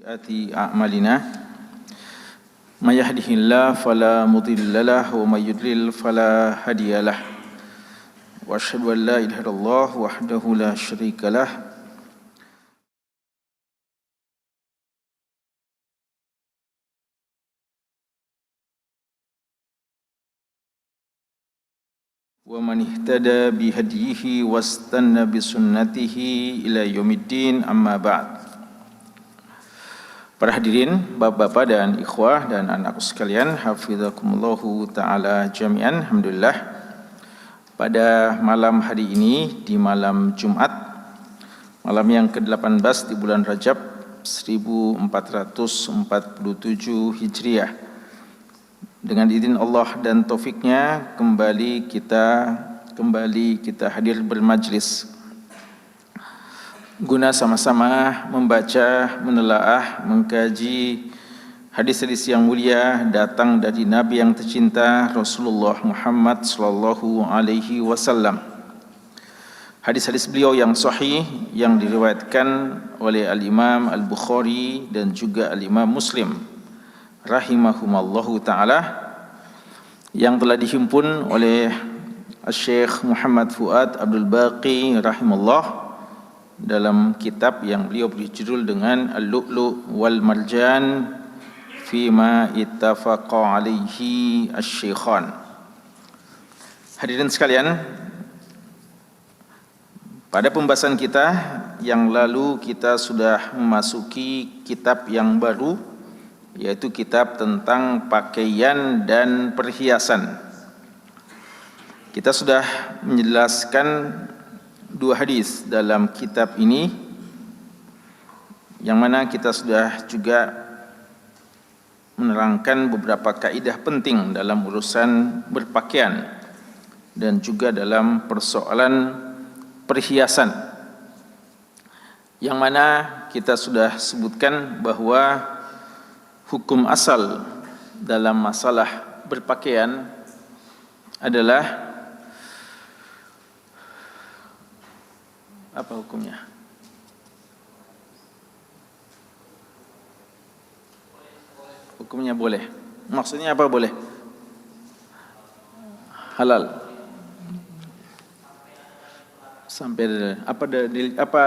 سيئات أعمالنا من يهده الله فلا مضل له ومن يضلل فلا هادي له وأشهد أن لا إله إلا الله وحده لا شريك له ومن اهتدى بهديه واستنى بسنته إلى يوم الدين أما بعد. Para hadirin, bapak-bapak dan ikhwah dan anakku sekalian, hafizakumullahu ta'ala jami'an. Alhamdulillah, pada malam hari ini, di malam Jumat, malam yang ke-18 di bulan Rajab 1447 Hijriah, dengan izin Allah dan taufiknya kembali kita hadir bermajlis guna sama-sama membaca, menelaah, mengkaji hadis-hadis yang mulia datang dari Nabi yang tercinta Rasulullah Muhammad sallallahu alaihi wasallam. Hadis-hadis beliau yang sahih yang diriwayatkan oleh Al-Imam Al-Bukhari dan juga Al-Imam Muslim rahimahumallahu ta'ala, yang telah dihimpun oleh Syekh Muhammad Fuad Abdul Baqi rahimahullah dalam kitab yang beliau beri judul dengan Al-Lu'lu' wal Marjan Fima ittafaqa alaihi asy-syaikhan. Hadirin sekalian, pada pembahasan kita yang lalu kita sudah memasuki kitab yang baru, yaitu kitab tentang pakaian dan perhiasan. Kita sudah menjelaskan dua hadis dalam kitab ini, yang mana kita sudah juga menerangkan beberapa kaidah penting dalam urusan berpakaian dan juga dalam persoalan perhiasan, yang mana kita sudah sebutkan bahwa hukum asal dalam masalah berpakaian adalah apa hukumnya? Hukumnya boleh. Maksudnya apa boleh? Halal. Sampai apa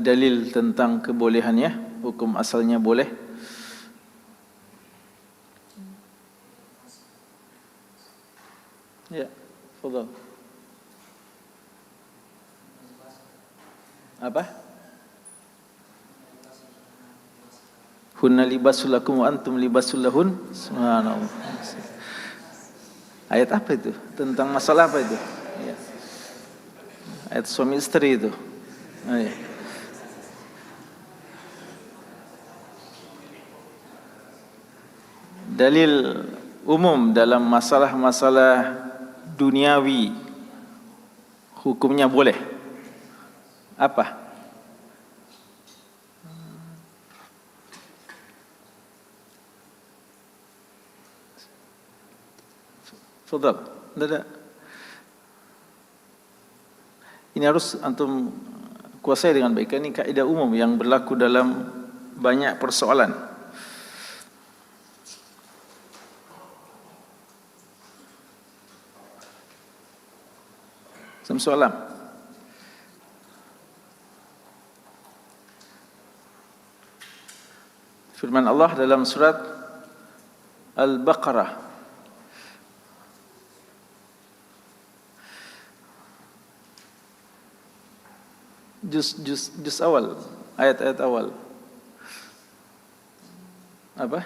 dalil tentang kebolehannya? Hukum asalnya boleh. Ya, fadhal. Apa? Hunna libasul lakum wa antum libasul lahun. Subhanallah. Ayat apa itu? Tentang masalah apa itu? Ya. Ayat suami istri itu. Oh, ya. Dalil umum dalam masalah-masalah duniawi hukumnya boleh. Apa? Fadhal. Ini harus antum kuasai dengan baik. Ini kaidah umum yang berlaku dalam banyak persoalan. Soalan. Firman Allah dalam surat Al-Baqarah, juz awal, ayat-ayat awal. Apa?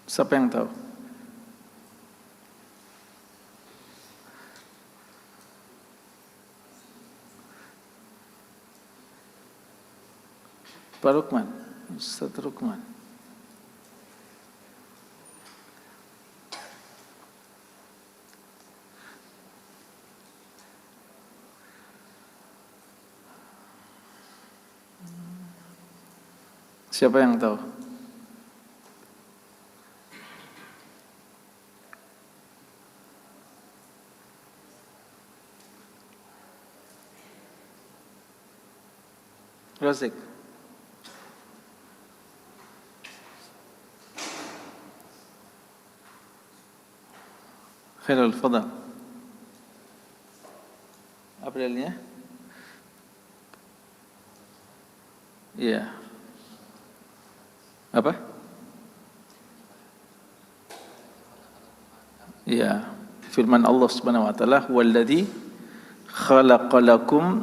Siapa yang tahu? Pak Rukman, Ustaz Rukman. Siapa yang tahu? Razik. Khairul fadal. Apa dalilnya? Iya. Apa? Iya. Firman Allah Subhanahu wa taala, "Walladzi khalaqalakum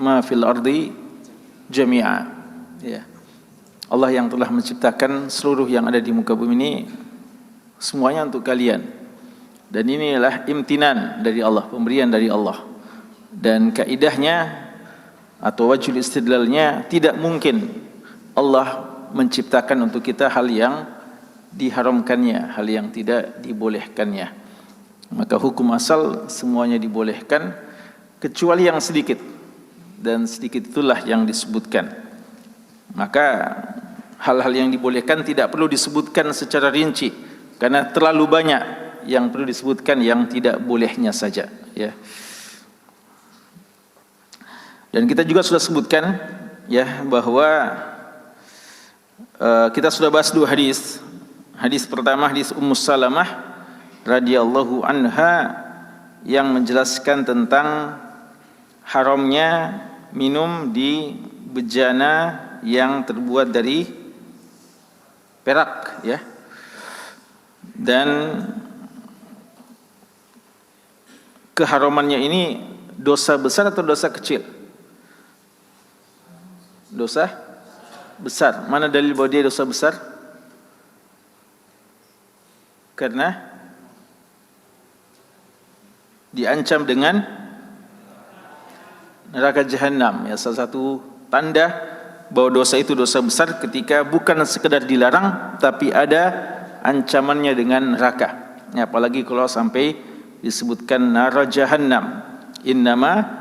ma fil ardi jami'a." Ya. Allah yang telah menciptakan seluruh yang ada di muka bumi ini semuanya untuk kalian. Dan inilah imtinan dari Allah, pemberian dari Allah. Dan kaidahnya atau wajhul istidlalnya, tidak mungkin Allah menciptakan untuk kita hal yang diharamkannya, hal yang tidak dibolehkannya. Maka hukum asal semuanya dibolehkan kecuali yang sedikit, dan sedikit itulah yang disebutkan. Maka hal-hal yang dibolehkan tidak perlu disebutkan secara rinci, karena terlalu banyak yang perlu disebutkan yang tidak bolehnya saja, ya. Dan kita juga sudah sebutkan, ya, bahwa kita sudah bahas dua hadis. Hadis pertama, hadis Ummu Salamah radhiyallahu anha yang menjelaskan tentang haramnya minum di bejana yang terbuat dari perak, ya. Dan keharamannya ini dosa besar atau dosa kecil? Dosa besar. Mana dalil bahwa dia dosa besar? Karena diancam dengan neraka jahanam. Ya, salah satu tanda bahwa dosa itu dosa besar ketika bukan sekedar dilarang, tapi ada ancamannya dengan neraka. Ya, apalagi kalau sampai disebutkan neraka jahanam. Innama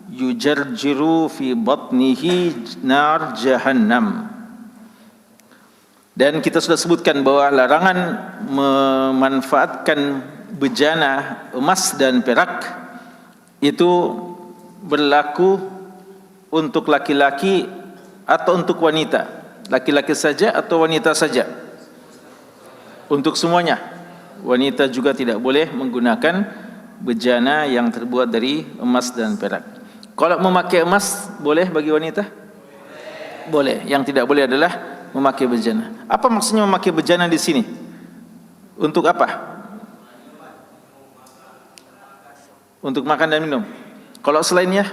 yujarjiru fi batnihi nar jahannam. Dan kita sudah sebutkan bahwa larangan memanfaatkan bejana emas dan perak itu berlaku untuk laki-laki atau untuk wanita. Laki-laki saja atau wanita saja? Untuk semuanya. Wanita juga tidak boleh menggunakan bejana yang terbuat dari emas dan perak. Kalau memakai emas boleh bagi wanita? Boleh. Yang tidak boleh adalah memakai bejana. Apa maksudnya memakai bejana di sini? Untuk apa? Untuk makan dan minum. Kalau selainnya?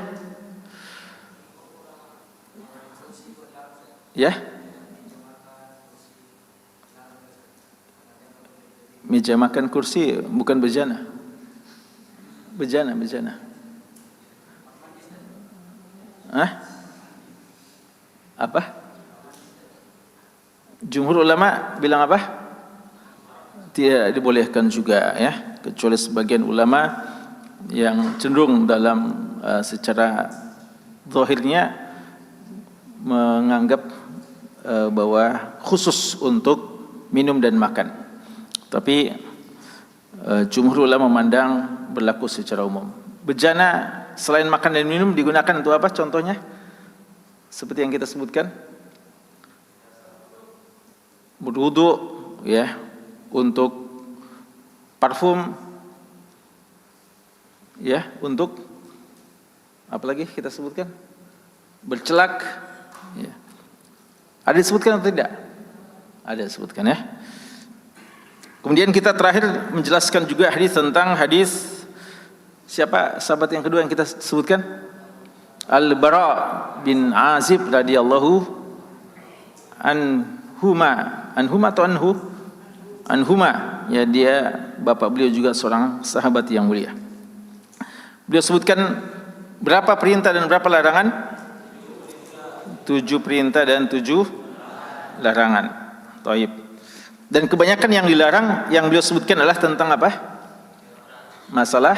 Ya? Meja makan, kursi bukan bejana. Bejana. Hah? Apa? Jumhur ulama bilang apa? Tidak dibolehkan juga, ya, kecuali sebagian ulama yang cenderung dalam secara zahirnya menganggap bahwa khusus untuk minum dan makan. Tapi jumhur ulama memandang berlaku secara umum. Bejana selain makan dan minum digunakan untuk apa? Contohnya seperti yang kita sebutkan, berwudu, ya, untuk parfum, ya, untuk apa lagi kita sebutkan? Bercelak, ya. Ada disebutkan atau tidak? Ada disebutkan, ya. Kemudian kita terakhir menjelaskan juga hadis tentang hadis siapa sahabat yang kedua yang kita sebutkan? Al-Bara bin Azib radhiyallahu anhuma atau anhuma, ya, dia bapak beliau juga seorang sahabat yang mulia. Beliau sebutkan berapa perintah dan berapa larangan? 7 perintah dan 7 larangan. Taib. Dan kebanyakan yang dilarang yang beliau sebutkan adalah tentang apa? Masalah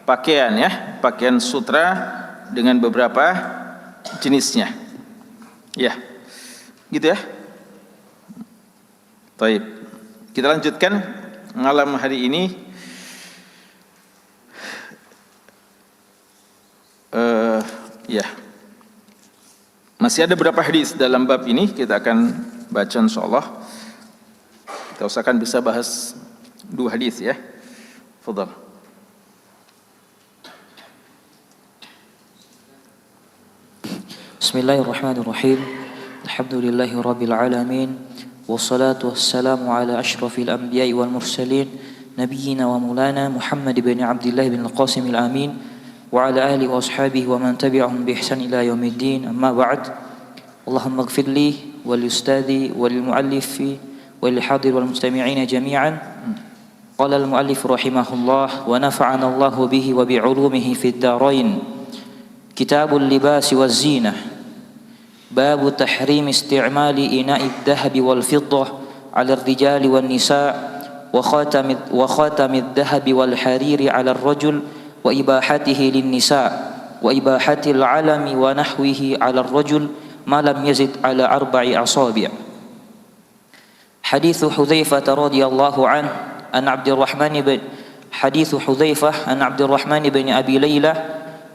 pakaian, ya, pakaian sutra dengan beberapa jenisnya. Ya. Gitu, ya. Taib. Kita lanjutkan malam hari ini. Ya. Masih ada beberapa hadis dalam bab ini, kita akan baca insyaallah. Kita usahakan bisa bahas 2 hadis ya. Fadhal. Bismillahirrahmanirrahim. Alhamdulillahi rabbil alamin. Wassalatu wassalamu ala asyrafil anbiya'i wal mursalin nabiyyina wa maulana Muhammad bin Abdullah bin Al-Qasim al-Amin wa ala alihi wa ashabihi wa man tabi'ahum bi ihsan ila yaumiddin. Amma ba'd. Allahumma ighfir li wal ustadi wal muallifi wal hadir wal mustami'ina jami'an. Qala al-muallif rahimahullah wa nafa'ana Allah bihi wa bi 'ulumihi fid darain. Kitabul libasi waz zinah. Bab tahrim isti'mali ina'i adh-dhahab wal fiddah 'ala ar-rijali wan nisa' wa khatam adh-dhahab wal hariri 'ala ar-rajul wa ibahatihi lin nisa' wa ibahati al-'alami wa nahwihi 'ala ar-rajul ma lam yazid 'ala 4 asabi'. Hadits Hudzaifah radhiyallahu anhu an Abdurrahman bin Abi Layla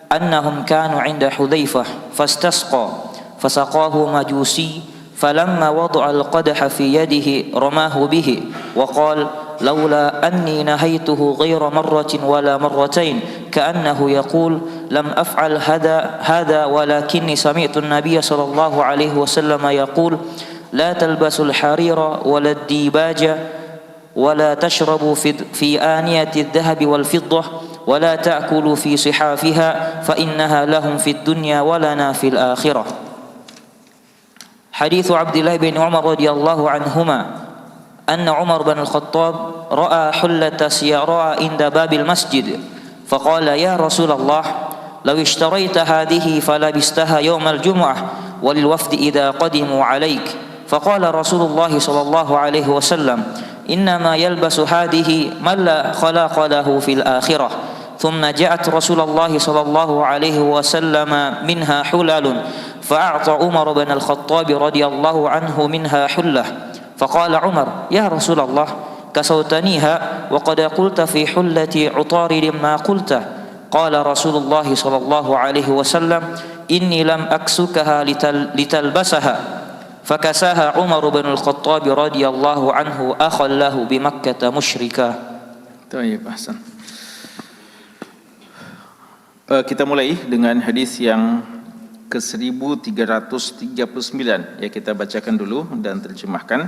annahum kanu 'inda Hudzaifah fastasqa فسقاه مجوسي فلما وضع القدح في يده رماه به وقال لولا أني نهيته غير مرة ولا مرتين كأنه يقول لم أفعل هذا ولكني سمعت النبي صلى الله عليه وسلم يقول لا تلبسوا الحرير ولا الديباج ولا تشربوا في آنية الذهب والفضة ولا تأكلوا في صحافها فإنها لهم في الدنيا ولنا في الآخرة. حديث عبد الله بن عمر رضي الله عنهما أن عمر بن الخطاب رأى حلة سيراء عند باب المسجد فقال يا رسول الله لو اشتريت هذه فلبستها يوم الجمعة وللوفد إذا قدموا عليك فقال رسول الله صلى الله عليه وسلم إنما يلبس هذه من لا خلاق له في الآخرة. ثم جاءت رسول الله صلى الله عليه وسلم منها حلل فأعطى عمر بن الخطاب رضي الله عنه منها حلة فقال عمر يا رسول الله كسوتنيها وقد قلت في حلة عطارد ما قلت. قال رسول الله صلى الله عليه وسلم إني لم أكسكها لتلبسها فكساها عمر بن الخطاب رضي الله عنه أخا له بمكة مشركا. طيب أحسن. Kita mulai dengan hadis yang ke-1339 ya, kita bacakan dulu dan terjemahkan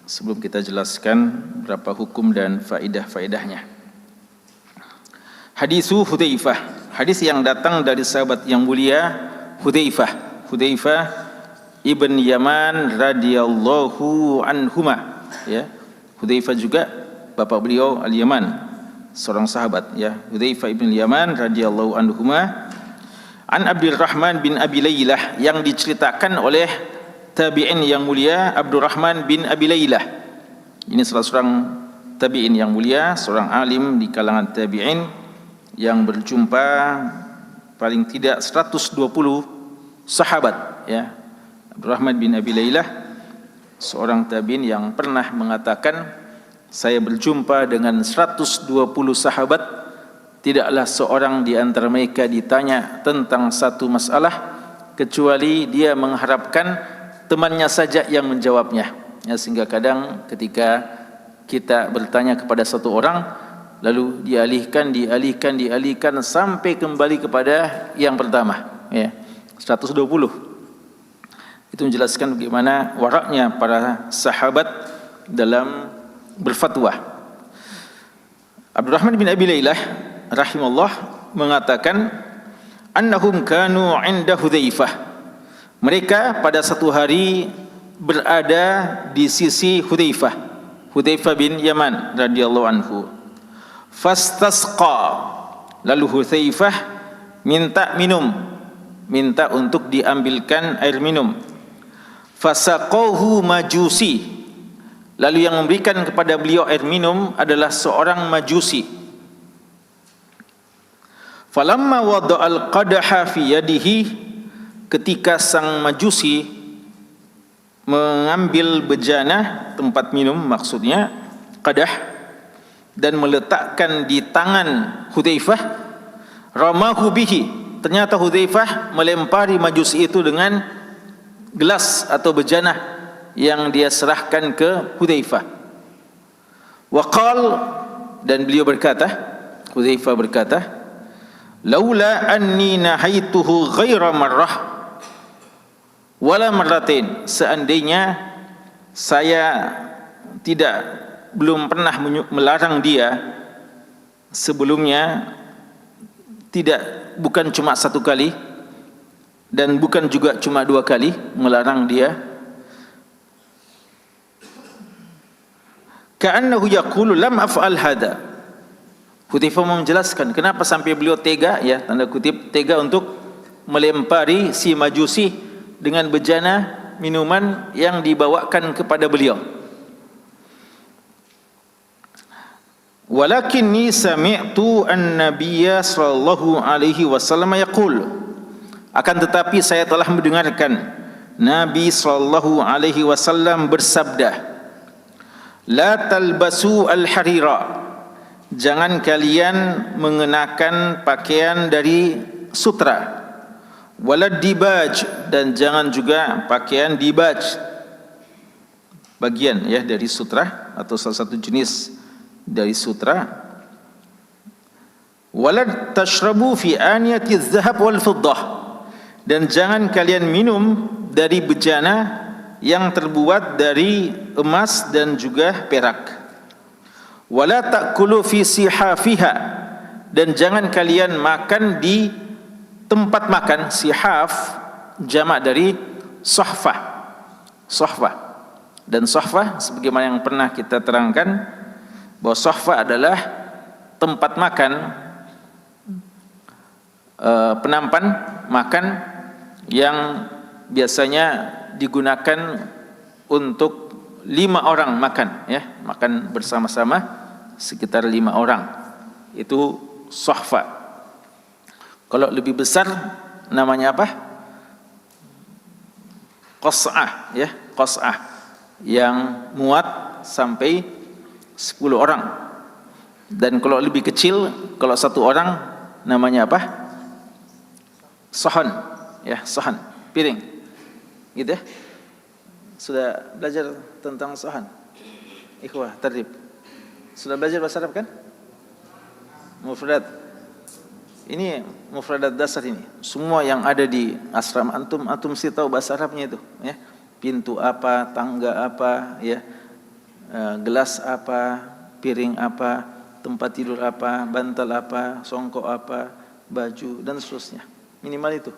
sebelum kita jelaskan berapa hukum dan faedah-faedahnya. Hadisu Hudzaifah, hadis yang datang dari sahabat yang mulia Hudzaifah ibn Yaman radhiyallahu anhuma ya. Hudzaifah juga bapak beliau Al-Yaman, seorang sahabat ya, Hudzaifah ibn Yaman radhiyallahu anhuma an Abdurrahman bin Abi Laylah, yang diceritakan oleh tabi'in yang mulia Abdurrahman bin Abi Laylah. Ini salah seorang tabi'in yang mulia, seorang alim di kalangan tabi'in yang berjumpa paling tidak 120 sahabat ya. Abdurrahman bin Abi Laylah seorang tabi'in yang pernah mengatakan, saya berjumpa dengan 120 sahabat, tidaklah seorang di antara mereka ditanya tentang satu masalah kecuali dia mengharapkan temannya saja yang menjawabnya ya, sehingga kadang ketika kita bertanya kepada satu orang lalu dialihkan sampai kembali kepada yang pertama ya, 120. Itu menjelaskan bagaimana waraknya para sahabat dalam berfatwa. Abdurrahman bin Abi Laylah rahimahullah mengatakan annahum kanu 'inda Hudzaifah, mereka pada satu hari berada di sisi Hudzaifah bin Yaman radhiyallahu anhu. Fastasqa, lalu Hudzaifah minta untuk diambilkan air minum. Fasaqahu majusi, lalu yang memberikan kepada beliau air minum adalah seorang majusi. Falamma wada'al qadaha fi yadihi, ketika sang majusi mengambil bejana, tempat minum maksudnya qadah, dan meletakkan di tangan Hudzaifah, ramahu bihi, ternyata Hudzaifah melempari majusi itu dengan gelas atau bejana yang dia serahkan ke Hudzaifah. Waqal, dan beliau berkata, Hudzaifah berkata, laula anni nahaituhu ghaira marrah wala marratain, seandainya saya belum pernah melarang dia sebelumnya, bukan cuma satu kali dan bukan juga cuma dua kali melarang dia, ka'annahu yaqulu lam af'al hada. Hudzaifah menjelaskan kenapa sampai beliau tega, ya tanda kutip tega, untuk melempari si majusi dengan bejana minuman yang dibawakan kepada beliau. Walakinni sami'tu an-nabiyya sallallahu alaihi wasallam yaqul, akan tetapi saya telah mendengarkan Nabi sallallahu alaihi wasallam bersabda, la talbasu al-harira, jangan kalian mengenakan pakaian dari sutra, walad dibaj, dan jangan juga pakaian dibaj, bagian ya dari sutra atau salah satu jenis dari sutra. Walad tashrabu fi aniyati adh-dhahab wal fiddah, dan jangan kalian minum dari bejana yang terbuat dari emas dan juga perak. Wala ta'kulu fi sihafiha, dan jangan kalian makan di tempat makan. Sihaf jamak dari sohfah. Sohfah, dan sohfah sebagaimana yang pernah kita terangkan bahwa sohfah adalah tempat makan, penampan makan yang biasanya digunakan untuk 5 orang makan, ya, makan bersama-sama sekitar 5 orang. Itu sohfah. Kalau lebih besar namanya apa? Qas'ah, ya, qas'ah yang muat sampai 10 orang. Dan kalau lebih kecil, kalau 1 orang namanya apa? Sohan, ya, sohan, piring, gitu ya. Sudah belajar tentang sohan, ikhwah, tartib? Sudah belajar bahasa Arab kan? Mufradat. Ini mufradat dasar ini. Semua yang ada di asrama antum mesti tahu bahasa Arabnya itu, ya. Pintu apa, tangga apa, ya. Gelas apa, piring apa, tempat tidur apa, bantal apa, songkok apa, baju, dan seterusnya. Minimal itu,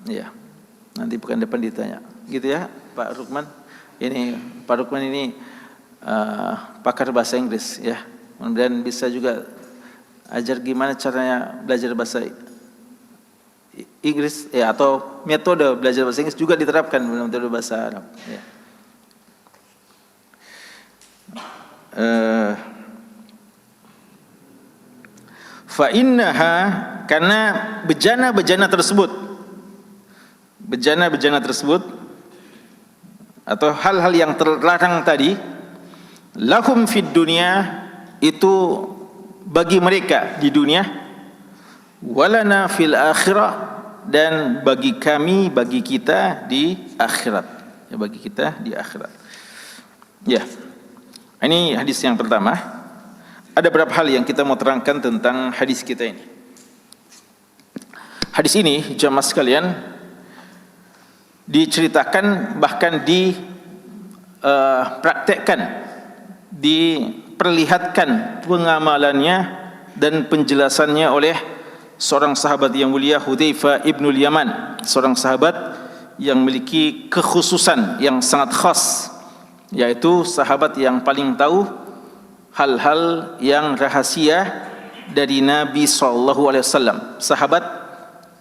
ya. Nanti pekan depan ditanya, gitu ya, Pak Rukman. Ini Pak Rukman ini pakar bahasa Inggris, ya. Kemudian bisa juga ajar gimana caranya belajar bahasa Inggris, ya, atau metode belajar bahasa Inggris juga diterapkan dalam metode bahasa Arab, ya. Fa innaha, karena bejana-bejana tersebut atau hal-hal yang terlarang tadi, lahum fid dunya, itu bagi mereka di dunia, walana fil akhirah, dan bagi kami, bagi kita di akhirat, ya, bagi kita di akhirat, ya. Ini hadis yang pertama. Ada beberapa hal yang kita mau terangkan tentang hadis kita ini. Hadis ini, jamaah sekalian, diceritakan, bahkan dipraktekkan, diperlihatkan pengamalannya dan penjelasannya oleh seorang sahabat yang mulia, Hudzaifah ibnul Yaman, seorang sahabat yang memiliki kekhususan yang sangat khas, yaitu sahabat yang paling tahu hal-hal yang rahasia dari Nabi SAW. Sahabat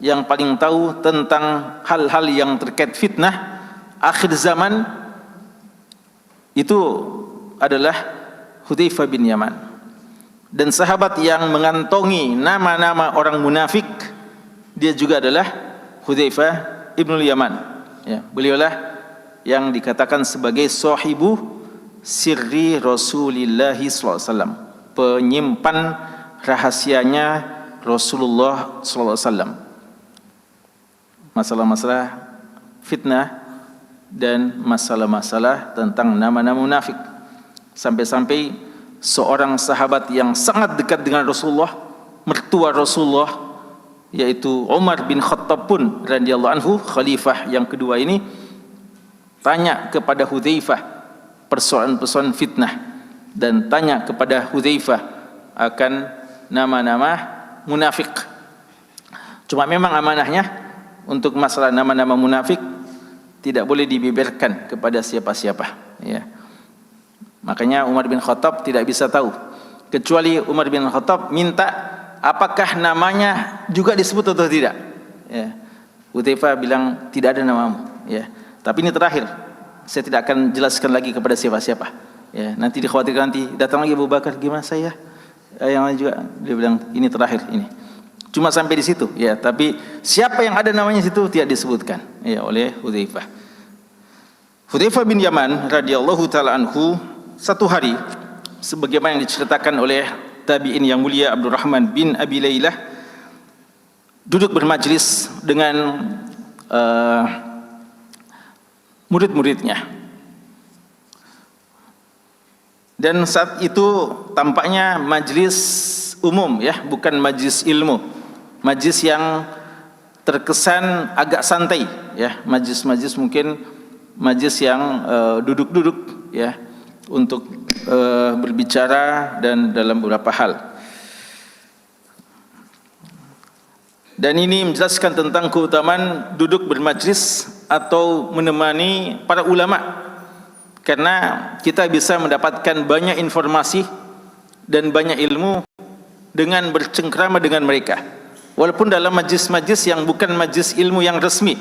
yang paling tahu tentang hal-hal yang terkait fitnah akhir zaman, itu adalah Hudzaifah bin Yaman. Dan sahabat yang mengantongi nama-nama orang munafik, dia juga adalah Hudzaifah ibnul Yaman, ya. Beliaulah yang dikatakan sebagai sahibu sirri Rasulillah SAW, penyimpan rahasianya Rasulullah sallallahu alaihi wasallam. Masalah-masalah fitnah dan masalah-masalah tentang nama-nama munafik. Sampai-sampai seorang sahabat yang sangat dekat dengan Rasulullah, mertua Rasulullah, yaitu Umar bin Khattab pun radhiyallahu anhu, khalifah yang kedua ini, tanya kepada Hudzaifah persoalan-persoalan fitnah dan tanya kepada Hudzaifah akan nama-nama munafik. Cuma memang amanahnya untuk masalah nama-nama munafik tidak boleh dibeberkan kepada siapa-siapa, ya. Makanya Umar bin Khattab tidak bisa tahu, kecuali Umar bin Khattab minta apakah namanya juga disebut atau tidak, ya. Hudzaifah bilang tidak ada namamu, ya. Tapi ini terakhir, saya tidak akan jelaskan lagi kepada siapa-siapa, ya. Nanti dikhawatirkan nanti datang lagi Abu Bakar, gimana saya, yang lain juga, dia bilang ini terakhir ini. Cuma sampai di situ, ya. Tapi siapa yang ada namanya situ tidak disebutkan, ya, oleh Hudzaifah. Hudzaifah bin Yaman radhiyallahu taala anhu, satu hari sebagaimana yang diceritakan oleh tabi'in yang mulia Abdurrahman bin Abi Lailah, duduk bermajlis dengan murid-muridnya. Dan saat itu tampaknya majlis umum, ya, bukan majlis ilmu, majlis yang terkesan agak santai, ya, majlis-majlis mungkin majlis yang duduk-duduk, ya, untuk berbicara dan dalam beberapa hal. Dan ini menjelaskan tentang keutamaan duduk bermajlis atau menemani para ulama, karena kita bisa mendapatkan banyak informasi dan banyak ilmu dengan bercengkrama dengan mereka, walaupun dalam majlis-majlis yang bukan majlis ilmu yang resmi,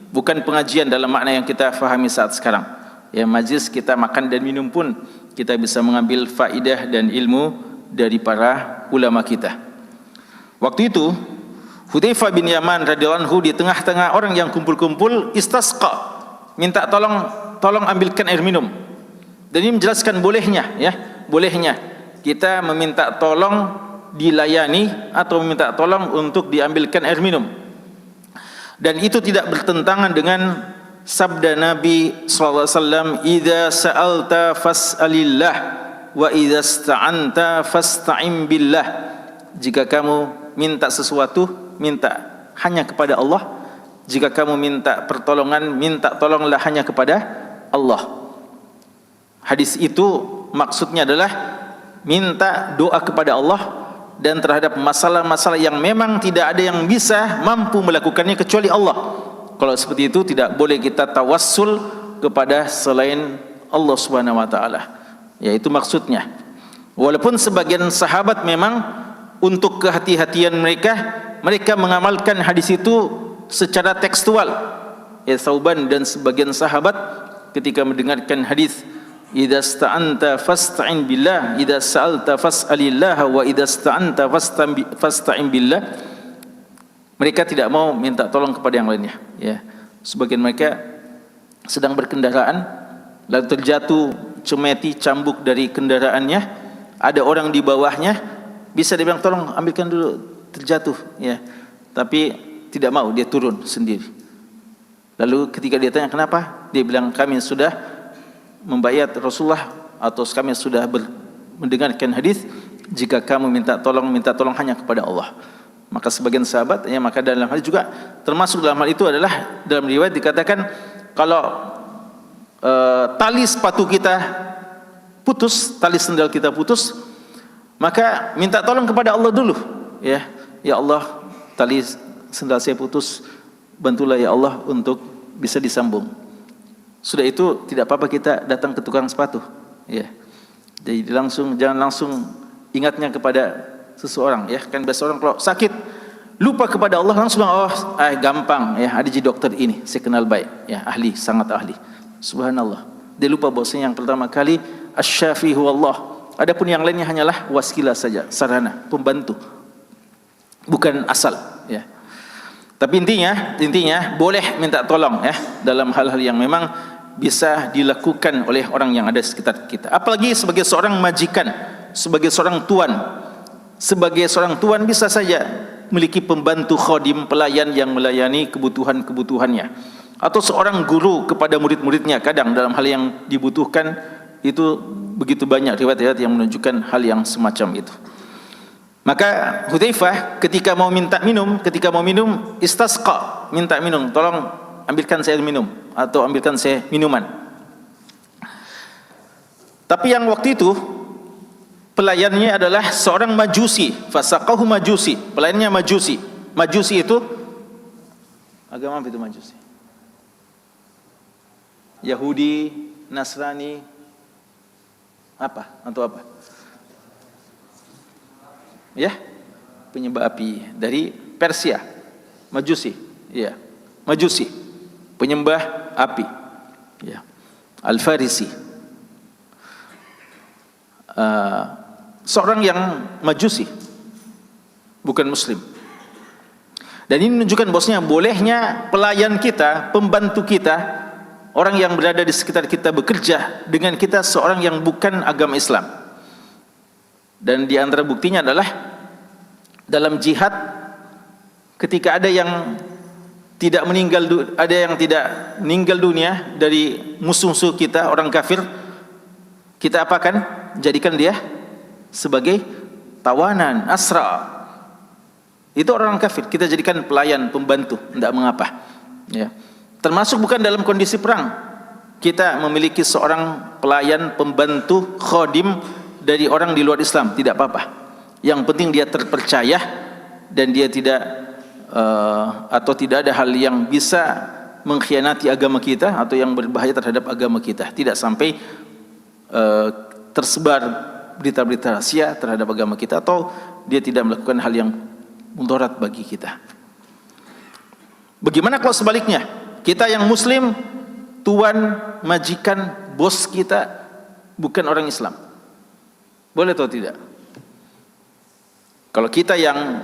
bukan pengajian dalam makna yang kita fahami saat sekarang, ya. Majlis kita makan dan minum pun kita bisa mengambil faidah dan ilmu dari para ulama kita. Waktu itu Hudzaifah bin Yaman radhiyallahu anhu di tengah-tengah orang yang kumpul-kumpul istasqa, minta tolong ambilkan air minum. Dan ini menjelaskan bolehnya, ya, bolehnya kita meminta tolong dilayani atau meminta tolong untuk diambilkan air minum. Dan itu tidak bertentangan dengan sabda Nabi sallallahu alaihi wasallam, "Idza sa'alta fas'alillah wa idza ista'anta fasta'in billah." Jika kamu minta sesuatu, minta hanya kepada Allah. Jika kamu minta pertolongan, minta tolonglah hanya kepada Allah. Hadis itu maksudnya adalah minta doa kepada Allah dan terhadap masalah-masalah yang memang tidak ada yang bisa mampu melakukannya kecuali Allah. Kalau seperti itu tidak boleh kita tawassul kepada selain Allah Subhanahu wa taala. Ya, itu maksudnya. Walaupun sebagian sahabat memang untuk kehati-hatian mereka mengamalkan hadis itu secara tekstual. Ya, Thauban dan sebagian sahabat ketika mendengarkan hadis idza sta'anta fasta'in billah, idza sa'alta fas'alillah, wa idza sta'anta fasta'in billah, mereka tidak mau minta tolong kepada yang lainnya, ya. Sebagian mereka sedang berkendaraan lalu terjatuh cemeti cambuk dari kendaraannya, ada orang di bawahnya, bisa dia bilang tolong ambilkan dulu, terjatuh, ya. Tapi tidak mau, dia turun sendiri. Lalu ketika dia tanya kenapa, dia bilang kami sudah membayat Rasulullah atau kami sudah mendengarkan hadis, jika kamu minta tolong hanya kepada Allah. Maka sebagian sahabat, ya, maka dalam hal juga termasuk dalam hal itu adalah dalam riwayat dikatakan kalau tali sepatu kita putus, tali sendal kita putus, maka minta tolong kepada Allah dulu, ya. Ya Allah, tali sendal saya putus, bantulah ya Allah untuk bisa disambung. Sudah itu tidak apa-apa kita datang ke tukang sepatu, ya. Jadi jangan langsung ingatnya kepada seseorang, ya. Kan biasa orang kalau sakit lupa kepada Allah langsung gampang, ya, ada di dokter ini saya kenal baik, ya, ahli, sangat ahli. Subhanallah, dia lupa bahwasanya yang pertama kali asy-syafi huwallah. Adapun yang lainnya hanyalah wasilah saja, sarana, pembantu, bukan asal, ya. Tapi intinya boleh minta tolong, ya, dalam hal-hal yang memang bisa dilakukan oleh orang yang ada di sekitar kita. Apalagi sebagai seorang majikan, sebagai seorang tuan, sebagai seorang tuan bisa saja memiliki pembantu khadim, pelayan yang melayani kebutuhan-kebutuhannya, atau seorang guru kepada murid-muridnya. Kadang dalam hal yang dibutuhkan itu begitu banyak riwayat-riwayat yang menunjukkan hal yang semacam itu. Maka Hudzaifah ketika mau minum istasqa, minta minum, tolong ambilkan saya minum atau ambilkan saya minuman. Tapi yang waktu itu pelayannya adalah seorang majusi, fasaqahu majusi, pelayannya majusi. Majusi itu agama apa itu majusi? Yahudi, Nasrani, apa atau apa? Ya, penyembah api dari Persia, majusi, ya, majusi, penyembah api, ya, Al-Farisi, seorang yang majusi, bukan Muslim. Dan ini menunjukkan bahwasanya bolehnya pelayan kita, pembantu kita, orang yang berada di sekitar kita bekerja dengan kita seorang yang bukan agama Islam. Dan di antara buktinya adalah dalam jihad, ketika ada yang tidak meninggal dunia dari musuh-musuh kita, orang kafir, kita apakan? Jadikan dia sebagai tawanan, asra. Itu orang kafir, kita jadikan pelayan, pembantu, tidak mengapa. Ya. Termasuk bukan dalam kondisi perang, kita memiliki seorang pelayan, pembantu, khadim dari orang di luar Islam, tidak apa-apa. Yang penting dia terpercaya dan dia tidak atau tidak ada hal yang bisa mengkhianati agama kita atau yang berbahaya terhadap agama kita. Tidak sampai tersebar berita-berita rahasia terhadap agama kita, atau dia tidak melakukan hal yang mudarat bagi kita. Bagaimana kalau sebaliknya? Kita yang Muslim, tuan, majikan, bos kita bukan orang Islam, boleh atau tidak? Kalau kita yang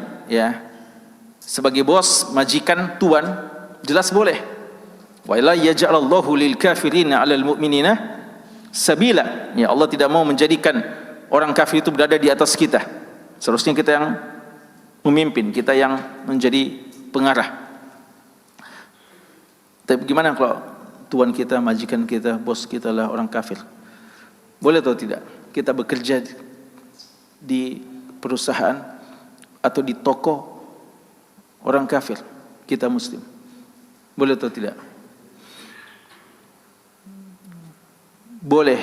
sebagai bos, majikan, tuan, jelas boleh. Wa la yaj'alallahu lil kafirina 'alal mu'minina sabila. Ya, Allah tidak mau menjadikan orang kafir itu berada di atas kita. Seharusnya kita yang memimpin, kita yang menjadi pengarah. Tapi bagaimana kalau tuan kita, majikan kita, bos kita lah orang kafir? Boleh atau tidak kita bekerja di perusahaan atau di toko orang kafir, kita Muslim? Boleh atau tidak? Boleh,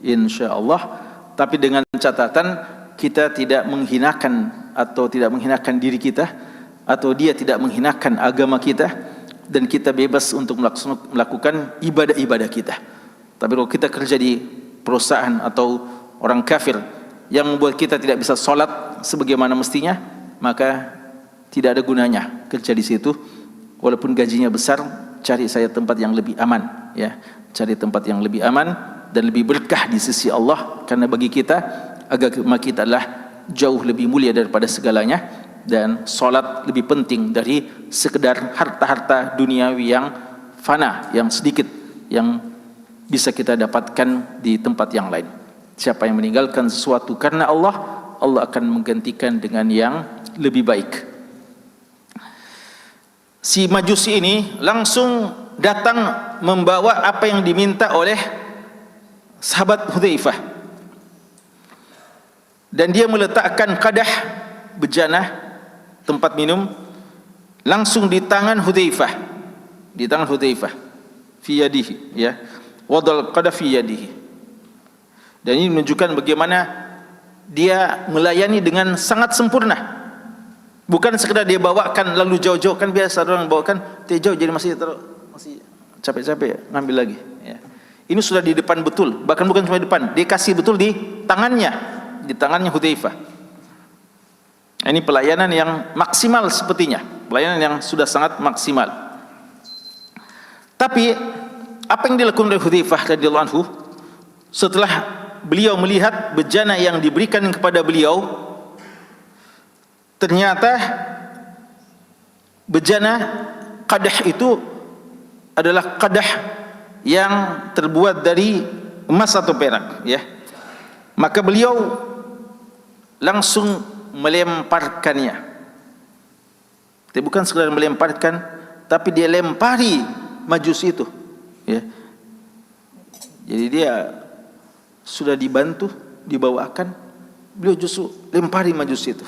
insya Allah. Tapi dengan catatan kita tidak menghinakan atau tidak menghinakan diri kita, atau dia tidak menghinakan agama kita, dan kita bebas untuk melakukan ibadah-ibadah kita. Tapi kalau kita kerja di perusahaan atau orang kafir yang membuat kita tidak bisa sholat sebagaimana mestinya, maka tidak ada gunanya kerja di situ. Walaupun gajinya besar, cari saya tempat yang lebih aman, ya, cari tempat yang lebih aman dan lebih berkah di sisi Allah, karena bagi kita agama kita adalah jauh lebih mulia daripada segalanya, dan sholat lebih penting dari sekedar harta-harta duniawi yang fana, yang sedikit, yang bisa kita dapatkan di tempat yang lain. Siapa yang meninggalkan sesuatu karena Allah, Allah akan menggantikan dengan yang lebih baik. Si majusi ini langsung datang membawa apa yang diminta oleh sahabat Hudzaifah, dan dia meletakkan qadah, bejana, tempat minum, langsung di tangan Hudzaifah, di tangan Hudzaifah, fi yadihi, ya, wadal qadah fi yadihi. Dan ini menunjukkan bagaimana dia melayani dengan sangat sempurna. Bukan sekedar dia bawakan lalu jauh-jauh, kan biasa orang bawakan jauh jadi masih capek-capek ya, ngambil lagi, ya. Ini sudah di depan betul, bahkan bukan cuma di depan, dia kasih betul di tangannya Hudzaifah. Ini pelayanan yang maksimal sepertinya, pelayanan yang sudah sangat maksimal. Tapi apa yang dilakukan oleh Hudzaifah radhiyallahu anhu setelah beliau melihat bejana yang diberikan kepada beliau, ternyata bejana qadah itu adalah qadah yang terbuat dari emas atau perak, ya. Maka beliau langsung melemparkannya. Dia bukan sekadar melemparkan, tapi dia lempari majusi itu. Ya. Jadi dia sudah dibantu, dibawakan, beliau justru lempari majusi itu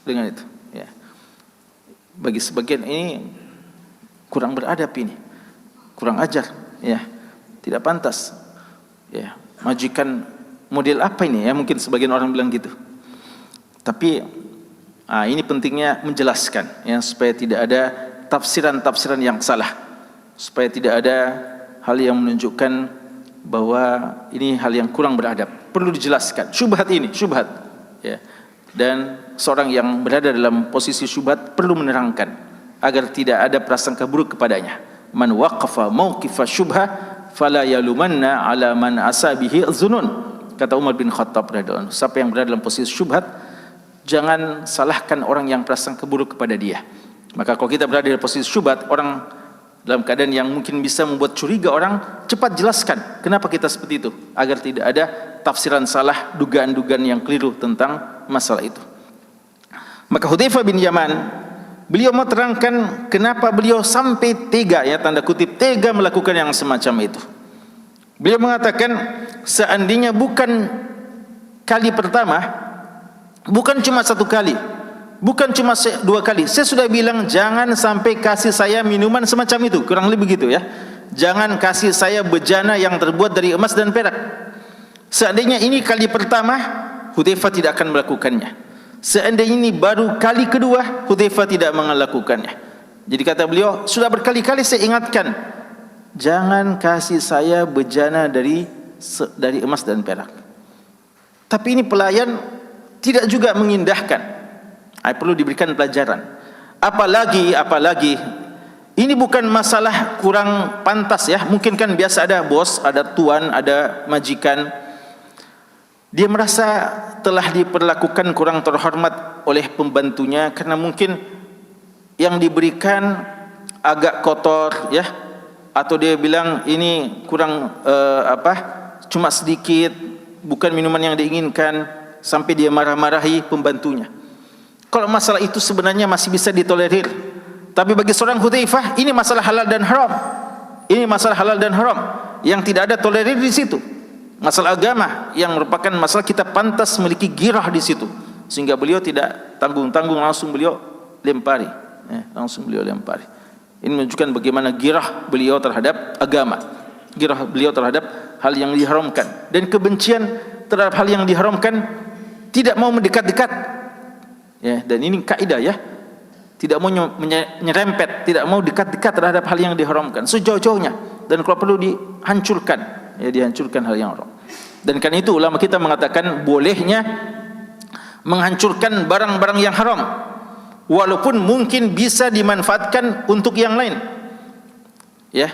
dengan itu. Ya. Bagi sebagian ini kurang beradab ini, kurang ajar, ya, tidak pantas. Ya, majikan model apa ini? Ya, mungkin sebagian orang bilang gitu. Tapi ini pentingnya menjelaskan, ya, supaya tidak ada tafsiran-tafsiran yang salah, supaya tidak ada hal yang menunjukkan bahwa ini hal yang kurang beradab. Perlu dijelaskan. Syubhat ini, syubhat. Ya. Dan seorang yang berada dalam posisi syubhat perlu menerangkan agar tidak ada prasangka buruk kepadanya. Man waqafa mauqifa syubhah fala yalumanna ala man asabihi dzunun. Kata Umar bin Khattab radhiyallahu anhu, siapa yang berada dalam posisi syubhat, jangan salahkan orang yang prasangka buruk kepada dia. Maka kalau kita berada dalam posisi syubhat, orang dalam keadaan yang mungkin bisa membuat curiga orang, cepat jelaskan kenapa kita seperti itu, agar tidak ada tafsiran salah, dugaan-dugaan yang keliru tentang masalah itu. Maka Hudzaifah bin Yaman, beliau mau terangkan kenapa beliau sampai tega, ya, tanda kutip tega melakukan yang semacam itu. Beliau mengatakan, seandainya bukan kali pertama, bukan cuma satu kali, bukan cuma dua kali, saya sudah bilang jangan sampai kasih saya minuman semacam itu, kurang lebih begitu, ya. Jangan kasih saya bejana yang terbuat dari emas dan perak. Seandainya ini kali pertama, Hudzaifah tidak akan melakukannya. Seandainya ini baru kali kedua, Hudzaifah tidak melakukannya. Jadi kata beliau, sudah berkali-kali saya ingatkan, jangan kasih saya bejana dari emas dan perak. Tapi ini pelayan tidak juga mengindahkan. Perlu diberikan pelajaran. Apalagi ini bukan masalah kurang pantas, ya. Mungkin kan biasa ada bos, ada tuan, ada majikan. Dia merasa telah diperlakukan kurang terhormat oleh pembantunya karena mungkin yang diberikan agak kotor, ya. Atau dia bilang ini kurang cuma sedikit, bukan minuman yang diinginkan, sampai dia marah-marahi pembantunya. Kalau masalah itu sebenarnya masih bisa ditolerir. Tapi bagi seorang Hudzaifah, ini masalah halal dan haram. Ini masalah halal dan haram yang tidak ada tolerir di situ. Masalah agama yang merupakan masalah kita pantas memiliki girah di situ. Sehingga beliau tidak tanggung-tanggung, langsung beliau lempari. Langsung beliau lempari. Ini menunjukkan bagaimana girah beliau terhadap agama, girah beliau terhadap hal yang diharamkan, dan kebencian terhadap hal yang diharamkan, tidak mau mendekat-dekat, ya. Dan ini kaidah, ya, tidak mau menyerempet, tidak mau dekat-dekat terhadap hal yang diharamkan, sejauh-jauhnya, dan kalau perlu dihancurkan, ya, dihancurkan hal yang haram. Dan karena itu ulama kita mengatakan bolehnya menghancurkan barang-barang yang haram, walaupun mungkin bisa dimanfaatkan untuk yang lain, ya.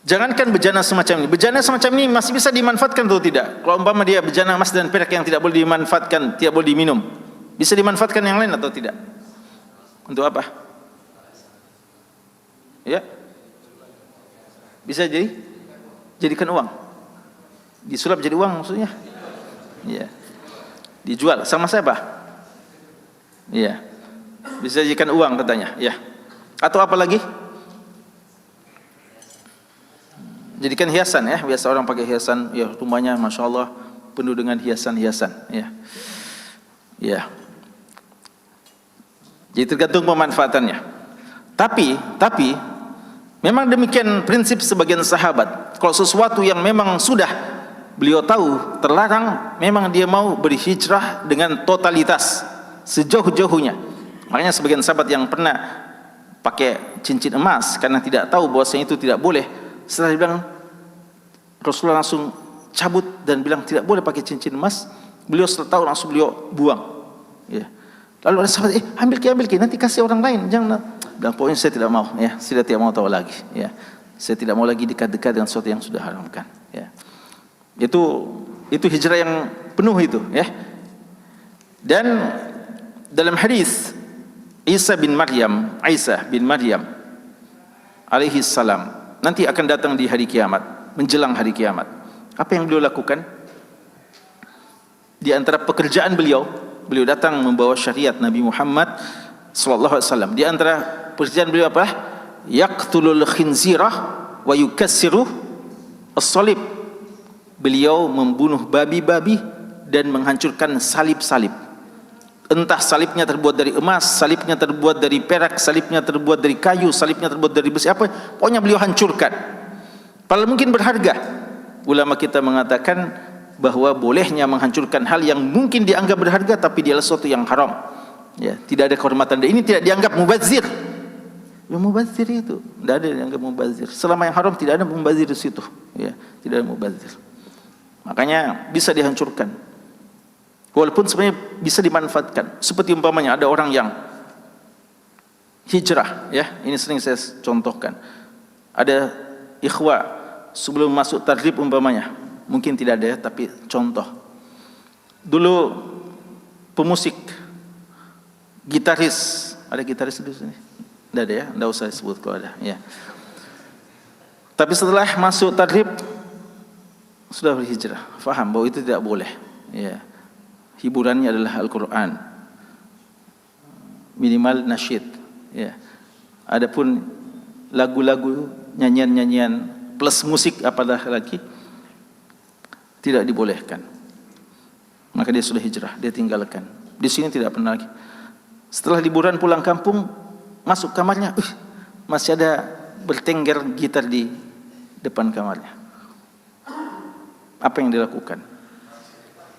Jangankan bejana semacam ini, bejana semacam ini masih bisa dimanfaatkan atau tidak? Kalau umpama dia bejana emas dan perak yang tidak boleh dimanfaatkan, tidak boleh diminum, bisa dimanfaatkan yang lain atau tidak? Untuk apa? Ya, bisa jadikan uang, disulap jadi uang maksudnya, ya. Dijual sama siapa? Iya, bisa jadikan uang katanya, ya. Atau apa lagi? Jadikan hiasan, ya. Biasa orang pakai hiasan, ya, rumahnya masya Allah penuh dengan hiasan-hiasan, ya. Ya. Jadi tergantung pemanfaatannya. Tapi memang demikian prinsip sebagian sahabat. Kalau sesuatu yang memang sudah beliau tahu terlarang, memang dia mau berhijrah dengan totalitas, sejauh-jauhnya. Makanya sebagian sahabat yang pernah pakai cincin emas karena tidak tahu bahwasanya itu tidak boleh, setelah dibilang, Rasulullah langsung cabut dan bilang tidak boleh pakai cincin emas. Beliau setelah tahu langsung beliau buang, ya. Lalu ada sahabat, ambil ke, nanti kasih orang lain, jangan. Bilang, pokoknya saya tidak mau, ya, saya tidak mau tahu lagi, ya. Saya tidak mau lagi dekat-dekat dengan sesuatu yang sudah haramkan, ya. Itu hijrah yang penuh itu, ya. Dan dalam hadis Isa bin Maryam alaihi salam nanti akan datang di hari kiamat, menjelang hari kiamat. Apa yang beliau lakukan? Di antara pekerjaan beliau beliau datang membawa syariat Nabi Muhammad sallallahu alaihi wasallam. Di antara pekerjaan beliau apa? Yaqtulul khinzirah wa yukassiru as-salib. Beliau membunuh babi-babi dan menghancurkan salib-salib. Entah salibnya terbuat dari emas, salibnya terbuat dari perak, salibnya terbuat dari kayu, salibnya terbuat dari besi, apa, pokoknya beliau hancurkan. Padahal mungkin berharga. Ulama kita mengatakan bahwa bolehnya menghancurkan hal yang mungkin dianggap berharga tapi dia adalah sesuatu yang haram. Ya, tidak ada kehormatan. Dan ini tidak dianggap mubazir. Yang mubazir itu tidak ada yang dianggap mubazir. Selama yang haram tidak ada mubazir di situ. Ya, tidak ada mubazir. Makanya bisa dihancurkan. Walaupun sebenarnya bisa dimanfaatkan. Seperti umpamanya ada orang yang hijrah, ya, ini sering saya contohkan. Ada ikhwa sebelum masuk tadrib umpamanya, mungkin tidak ada ya, tapi contoh. Dulu pemusik, gitaris, ada gitaris di sini? Tidak ada ya, tidak usah disebut kalau ada. Ya. Tapi setelah masuk tadrib sudah berhijrah, faham bahwa itu tidak boleh. Ya. Hiburannya adalah Al-Quran, minimal nasyid. Ya. Adapun lagu-lagu, nyanyian-nyanyian plus musik apalagi lagi tidak dibolehkan. Maka dia sudah hijrah, dia tinggalkan. Di sini tidak pernah lagi. Setelah liburan pulang kampung, masuk kamarnya, masih ada bertengger gitar di depan kamarnya. Apa yang dilakukan?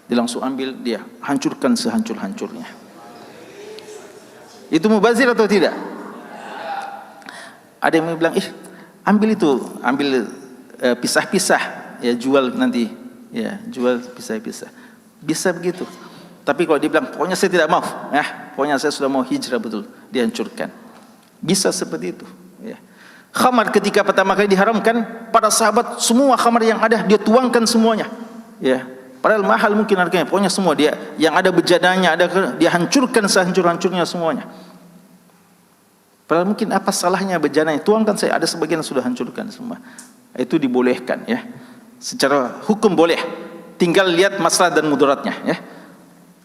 Dia langsung ambil, dia hancurkan sehancur-hancurnya. Itu mubazir atau tidak? Ada yang bilang, ambil itu, ambil pisah-pisah, ya jual nanti, ya jual pisah-pisah. Bisa begitu. Tapi kalau dia bilang, pokoknya saya tidak mau, ya, pokoknya saya sudah mau hijrah betul, dihancurkan. Bisa seperti itu. Ya. Khamar ketika pertama kali diharamkan, para sahabat semua khamar yang ada dia tuangkan semuanya. Ya. Padahal mahal mungkin harganya, pokoknya semua dia yang ada bejadanya, dia hancurkan sehancur-hancurnya semuanya. Padahal mungkin apa salahnya bejadanya, tuangkan saya, ada sebagian sudah hancurkan semua. Itu dibolehkan ya. Secara hukum boleh. Tinggal lihat masalah dan mudaratnya ya.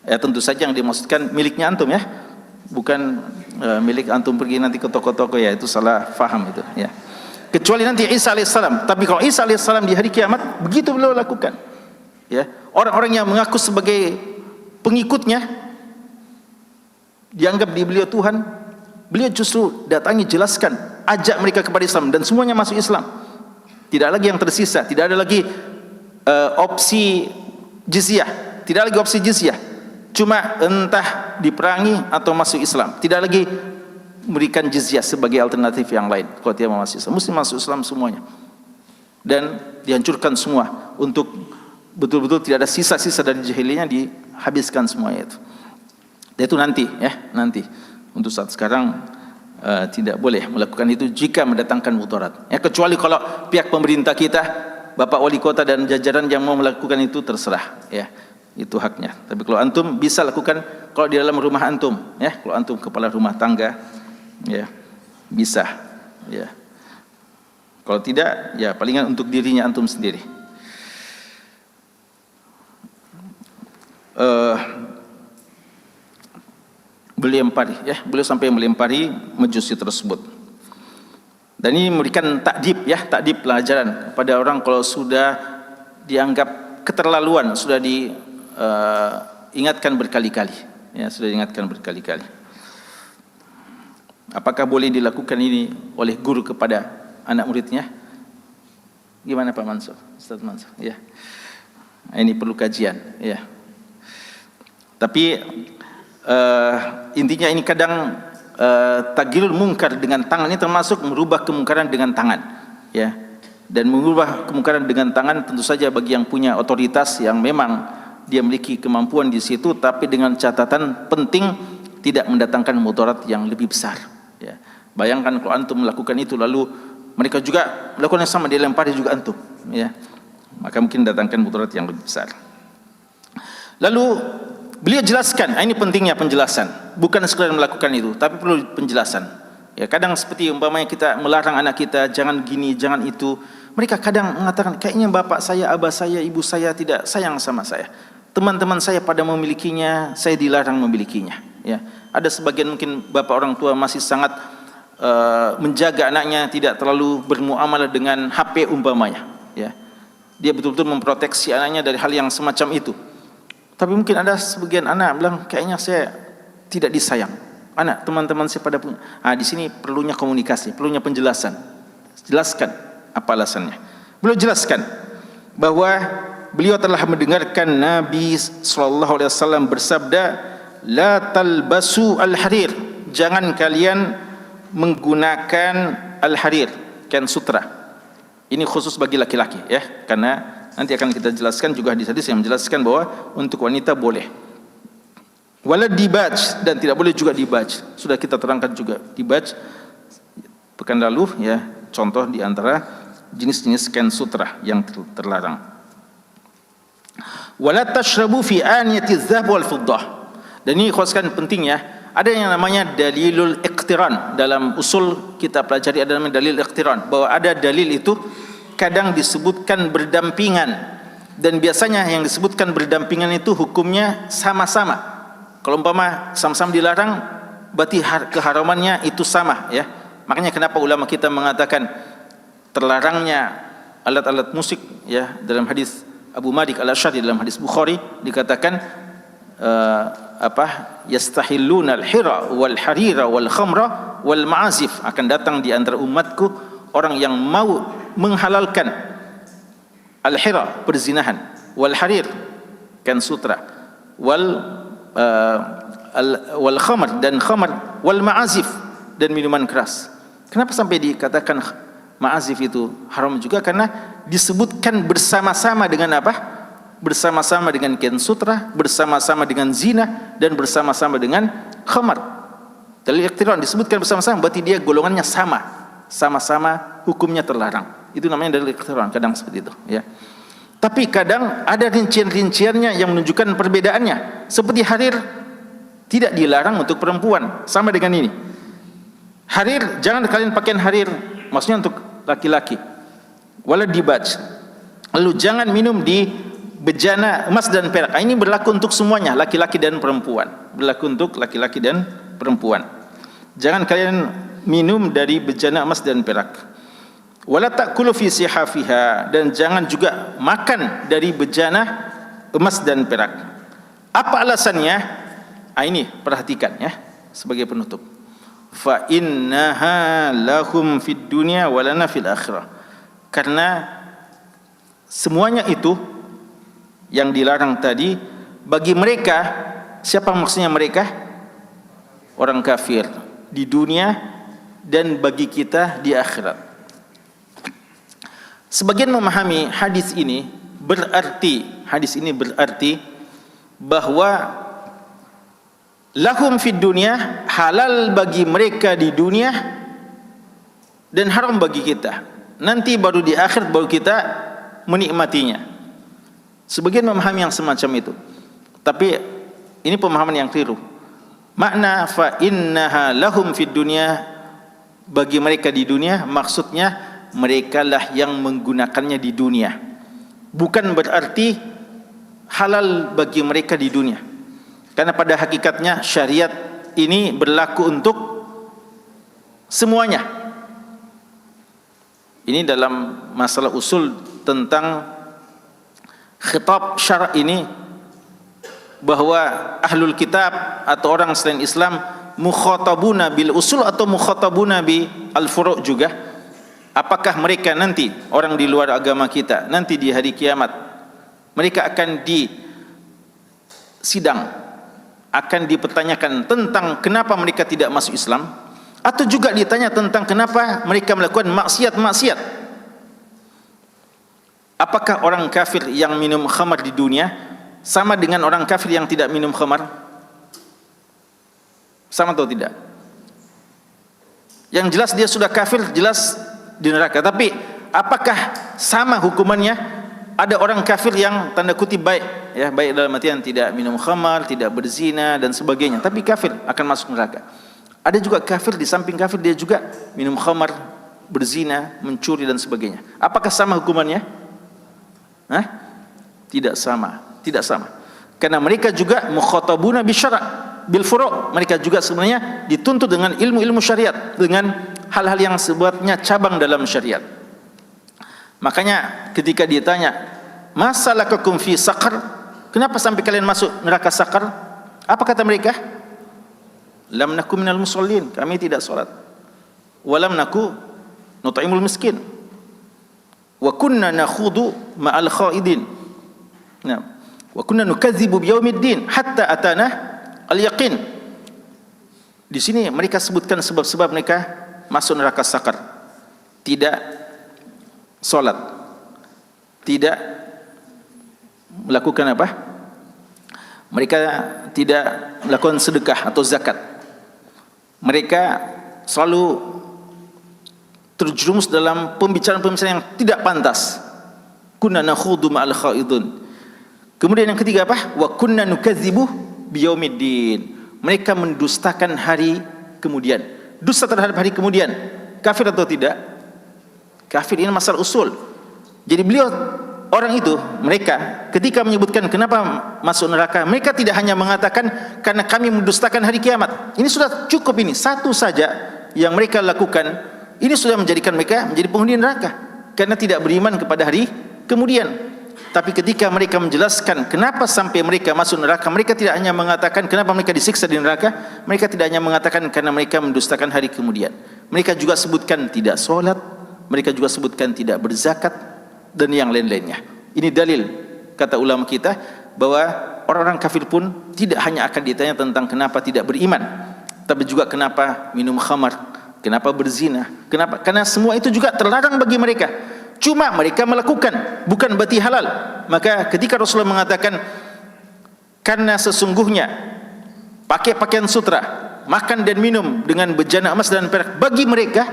Ya tentu saja yang dimaksudkan miliknya antum ya. Bukan milik antum pergi nanti ke toko-toko ya, itu salah faham itu ya. Kecuali nanti Isa alaihissalam. Tapi kalau Isa alaihissalam di hari kiamat begitu beliau lakukan. Ya, orang-orang yang mengaku sebagai pengikutnya dianggap di beliau Tuhan, beliau justru datangi, jelaskan, ajak mereka kepada Islam dan semuanya masuk Islam. Tidak lagi yang tersisa, tidak ada lagi opsi jizyah, tidak lagi opsi jizyah. Cuma entah diperangi atau masuk Islam. Tidak lagi memberikan jizyah sebagai alternatif yang lain. Kalau dia mau masuk Islam, mesti masuk Islam semuanya. Dan dihancurkan semua untuk betul-betul tidak ada sisa-sisa dari jahiliyahnya, dihabiskan semuanya itu. Dan itu nanti ya, nanti. Untuk saat sekarang tidak boleh melakukan itu jika mendatangkan mudarat. Ya, kecuali kalau pihak pemerintah kita, Bapak Wali Kota dan jajaran yang mau melakukan itu terserah ya. Itu haknya. Tapi kalau antum bisa lakukan kalau di dalam rumah antum ya, kalau antum kepala rumah tangga ya, bisa ya. Kalau tidak ya palingan untuk dirinya antum sendiri. Beliau lempari ya, beliau sampai melempari majusi tersebut. Dan ini memberikan takdib ya, takdib pelajaran kepada orang kalau sudah dianggap keterlaluan, sudah diingatkan berkali-kali ya, sudah diingatkan berkali-kali. Apakah boleh dilakukan ini oleh guru kepada anak muridnya? Gimana Pak Mansur? Ustaz Mansur ya. Ini perlu kajian ya. Tapi intinya ini kadang tagyirul munkar dengan tangan ini termasuk merubah kemungkaran dengan tangan ya. Dan mengubah kemungkaran dengan tangan tentu saja bagi yang punya otoritas yang memang dia memiliki kemampuan di situ, tapi dengan catatan penting tidak mendatangkan mudarat yang lebih besar ya. Bayangkan kalau antum melakukan itu lalu mereka juga melakukan yang sama, dia lempari juga antum ya, maka mungkin mendatangkan mudarat yang lebih besar. Lalu beliau jelaskan, ini pentingnya penjelasan, bukan sekadar melakukan itu, tapi perlu penjelasan. Ya, kadang seperti umpamanya kita melarang anak kita jangan gini, jangan itu. Mereka kadang mengatakan kayaknya bapak saya, abah saya, ibu saya tidak sayang sama saya. teman-teman saya pada memilikinya, saya dilarang memilikinya. Ya, ada sebagian mungkin bapak orang tua masih sangat menjaga anaknya, tidak terlalu bermuamalah dengan HP umpamanya. Ya, dia betul-betul memproteksi anaknya dari hal yang semacam itu. Tapi mungkin ada sebagian anak bilang, kayaknya saya tidak disayang. Anak teman-teman saya pada pun, di sini perlunya komunikasi, perlunya penjelasan. Jelaskan apa alasannya. Beliau jelaskan bahwa beliau telah mendengarkan Nabi SAW bersabda, la talbasu al-harir, jangan kalian menggunakan al-harir, kain sutra. Ini khusus bagi laki-laki, ya, karena nanti akan kita jelaskan juga hadis-hadis yang menjelaskan bahwa untuk wanita boleh. Wala dibaj, dan tidak boleh juga dibaj. Sudah kita terangkan juga dibaj pekan lalu, ya, contoh di antara jenis-jenis kain sutra yang terlarang. Wala tashrabu fi aniyati dzahab wal fiddah. Dan ini khususkan pentingnya, ada yang namanya dalilul iqtiran. Dalam usul kita pelajari ada namanya dalil iqtiran, bahwa ada dalil itu kadang disebutkan berdampingan, dan biasanya yang disebutkan berdampingan itu hukumnya sama-sama. Kalau umpama sama-sama dilarang, berarti keharamannya itu sama, ya. Makanya kenapa ulama kita mengatakan terlarangnya alat-alat musik, ya, dalam hadis Abu Malik al-Asy'ari dalam hadis Bukhari dikatakan yastahilluna al-hira wal harira wal khamra wal ma'azif, akan datang di antara umatku orang yang mau menghalalkan al-hira, perzinahan, wal harir, kain sutra, wal khamr, dan khamr, wal ma'azif, dan minuman keras. Kenapa sampai dikatakan ma'azif itu haram juga? Karena disebutkan bersama-sama dengan apa? Bersama-sama dengan kain sutra, bersama-sama dengan zina, dan bersama-sama dengan khamar. Dalil iqtiran disebutkan bersama-sama, berarti dia golongannya sama-sama hukumnya terlarang. Itu namanya dalil iqtiran, kadang seperti itu, ya. Tapi kadang ada rincian-rinciannya yang menunjukkan perbedaannya. Seperti harir tidak dilarang untuk perempuan, sama dengan ini. Harir, jangan kalian pakai harir, maksudnya untuk laki-laki. Wala dibaj. Lalu jangan minum di bejana emas dan perak. Ini berlaku untuk semuanya, laki-laki dan perempuan. Berlaku untuk laki-laki dan perempuan. Jangan kalian minum dari bejana emas dan perak. Wala ta'kulu fi sihafiha, dan jangan juga makan dari bejana emas dan perak. Apa alasannya? Ini perhatikan, ya, sebagai penutup. Fa innaha lahum fid dunya wa lana fil akhirah. Karena semuanya itu yang dilarang tadi bagi mereka, siapa maksudnya mereka? Orang kafir di dunia, dan bagi kita di akhirat. Sebagian memahami hadis ini berarti bahwa lahum fid dunya, halal bagi mereka di dunia dan haram bagi kita. Nanti baru di akhirat baru kita menikmatinya. Sebagian memahami yang semacam itu. Tapi ini pemahaman yang keliru. Makna fa innaha lahum fid dunya, bagi mereka di dunia, maksudnya mereka lah yang menggunakannya di dunia. Bukan berarti halal bagi mereka di dunia. Karena pada hakikatnya syariat ini berlaku untuk semuanya. Ini dalam masalah usul tentang khitab syara' ini, bahwa ahlul kitab atau orang selain Islam mukhatabuna bil usul atau mukhatabuna bi al furu' juga. Apakah mereka nanti, orang di luar agama kita, nanti di hari kiamat mereka akan disidang, akan dipertanyakan tentang kenapa mereka tidak masuk Islam, atau juga ditanya tentang kenapa mereka melakukan maksiat-maksiat? Apakah orang kafir yang minum khamar di dunia sama dengan orang kafir yang tidak minum khamar? Sama atau tidak? Yang jelas dia sudah kafir, jelas di neraka. Tapi apakah sama hukumannya? Ada orang kafir yang tanda kutip baik, ya, baik dalam artian tidak minum khamar, tidak berzina dan sebagainya, tapi kafir, akan masuk neraka. Ada juga kafir, di samping kafir dia juga minum khamar, berzina, mencuri dan sebagainya. Apakah sama hukumannya? Tidak sama, tidak sama. Karena mereka juga mukhatabuna bisyara' bil furu'. Mereka juga sebenarnya dituntut dengan ilmu-ilmu syariat, dengan hal-hal yang sebetulnya cabang dalam syariat. Makanya ketika ditanya, "Masalakakum fi saqar?" Kenapa sampai kalian masuk neraka saqar? Apa kata mereka? "Lam naku minal musallin." Kami tidak salat. "Wa lam naku nut'imul miskin. Wa kunna nakhudu ma'al khaidin." Nah, wa kunna nukadzibu biyaumiddin hatta atana al-yaqin. Di sini mereka sebutkan sebab-sebab mereka masuk neraka sakar. Tidak salat, tidak melakukan apa? Mereka tidak melakukan sedekah atau zakat. Mereka selalu terjerumus dalam pembicaraan-pembicaraan yang tidak pantas. Kunna nakhudu ma'al khaidun. Kemudian yang ketiga apa? Wa kunna nukadzibu biyaumiddin. Mereka mendustakan hari kemudian. Dusta terhadap hari kemudian. Kafir atau tidak? Kafir, ini masalah usul. Jadi beliau, orang itu, mereka ketika menyebutkan kenapa masuk neraka, mereka tidak hanya mengatakan karena kami mendustakan hari kiamat. Ini sudah cukup, ini satu saja yang mereka lakukan. Ini sudah menjadikan mereka menjadi penghuni neraka karena tidak beriman kepada hari kemudian. Tapi ketika mereka menjelaskan kenapa sampai mereka masuk neraka, mereka tidak hanya mengatakan kenapa mereka disiksa di neraka, mereka tidak hanya mengatakan karena mereka mendustakan hari kemudian. Mereka juga sebutkan tidak sholat, mereka juga sebutkan tidak berzakat, dan yang lain-lainnya. Ini dalil, kata ulama kita, bahwa orang-orang kafir pun tidak hanya akan ditanya tentang kenapa tidak beriman, tapi juga kenapa minum khamar, kenapa berzina, kenapa, karena semua itu juga terlarang bagi mereka. Cuma mereka melakukan, bukan berarti halal. Maka ketika Rasulullah mengatakan, karena sesungguhnya pakai pakaian sutra, makan dan minum dengan bejana emas dan perak bagi mereka,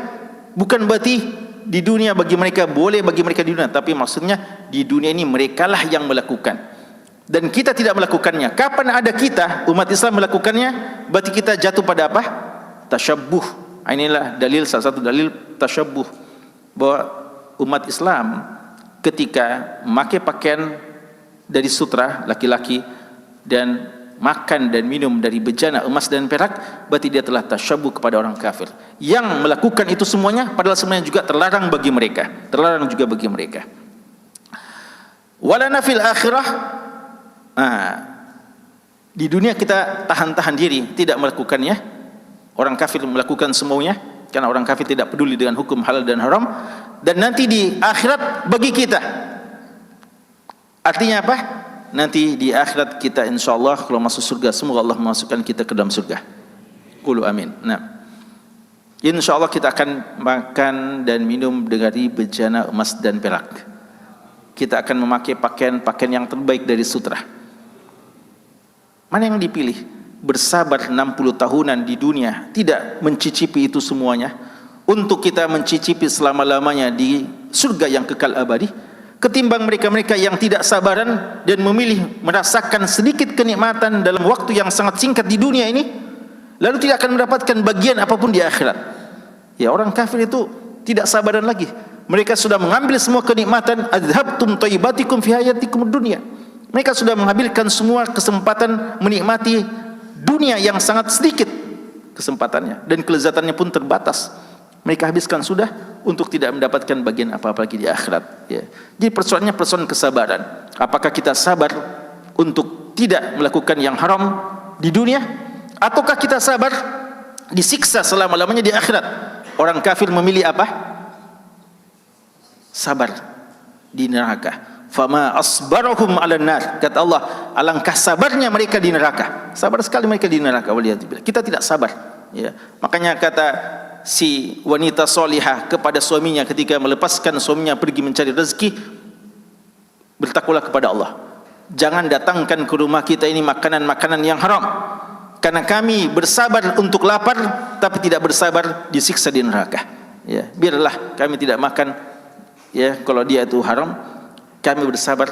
bukan berarti di dunia bagi mereka boleh, bagi mereka di dunia, tapi maksudnya di dunia ini merekalah yang melakukan. Dan kita tidak melakukannya. Kapan ada kita, umat Islam melakukannya, berarti kita jatuh pada apa? Tasyabbuh. Inilah dalil, salah satu dalil tasyabbuh, bahwa umat Islam ketika memakai pakaian dari sutra laki-laki dan makan dan minum dari bejana emas dan perak, berarti dia telah tasyabbuh kepada orang kafir. Yang melakukan itu semuanya padahal semuanya juga terlarang bagi mereka, terlarang juga bagi mereka. Walana fil akhirah, di dunia kita tahan-tahan diri, tidak melakukannya. Orang kafir melakukan semuanya, karena orang kafir tidak peduli dengan hukum halal dan haram. Dan nanti di akhirat bagi kita, artinya apa? Nanti di akhirat kita insyaallah kalau masuk surga, semoga Allah memasukkan kita ke dalam surga. Qulu amin. Nah, insyaallah kita akan makan dan minum dari bejana emas dan perak. Kita akan memakai pakaian yang terbaik dari sutra. Mana yang dipilih? Bersabar 60 tahunan di dunia, tidak mencicipi itu semuanya, untuk kita mencicipi selama-lamanya di surga yang kekal abadi, ketimbang mereka-mereka yang tidak sabaran dan memilih merasakan sedikit kenikmatan dalam waktu yang sangat singkat di dunia ini, lalu tidak akan mendapatkan bagian apapun di akhirat. Ya, orang kafir itu tidak sabaran lagi. Mereka sudah mengambil semua kenikmatan, adhabtum thayyibatikum fi hayatikum dunya. Mereka sudah mengambilkan semua kesempatan menikmati dunia yang sangat sedikit kesempatannya, dan kelezatannya pun terbatas. Mereka habiskan sudah untuk tidak mendapatkan bagian apa-apa lagi di akhirat. Ya. Jadi persoalannya persoalan kesabaran. Apakah kita sabar untuk tidak melakukan yang haram di dunia, ataukah kita sabar disiksa selama-lamanya di akhirat? Orang kafir memilih apa? Sabar di neraka. Fama asbarahum 'alan nar. Kata Allah, alangkah sabarnya mereka di neraka. Sabar sekali mereka di neraka. Waliyadzubillah. Kita tidak sabar. Ya. Makanya kata si wanita solihah kepada suaminya ketika melepaskan suaminya pergi mencari rezeki, bertakwalah kepada Allah. Jangan datangkan ke rumah kita ini makanan-makanan yang haram, karena kami bersabar untuk lapar, tapi tidak bersabar disiksa di neraka. Ya, biarlah kami tidak makan, ya, kalau dia itu haram, kami bersabar,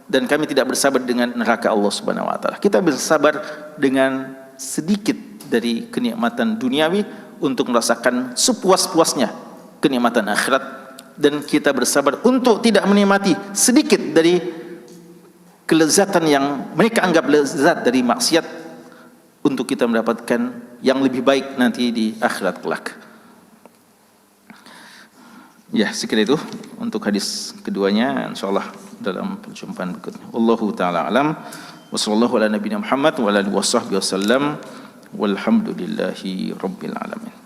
dan kami tidak bersabar dengan neraka Allah Subhanahu wa taala. Kita bersabar dengan sedikit dari kenikmatan duniawi untuk merasakan sepuas-puasnya kenikmatan akhirat, dan kita bersabar untuk tidak menikmati sedikit dari kelezatan yang mereka anggap lezat dari maksiat untuk kita mendapatkan yang lebih baik nanti di akhirat kelak. Ya, sekira itu untuk hadis keduanya, insyaallah dalam perjumpaan berikutnya. Wallahu taala alam. Wassallallahu ala nabiyina Muhammad wa ala alihi washabbihi wasallam. Walhamdulillahi rabbil alamin.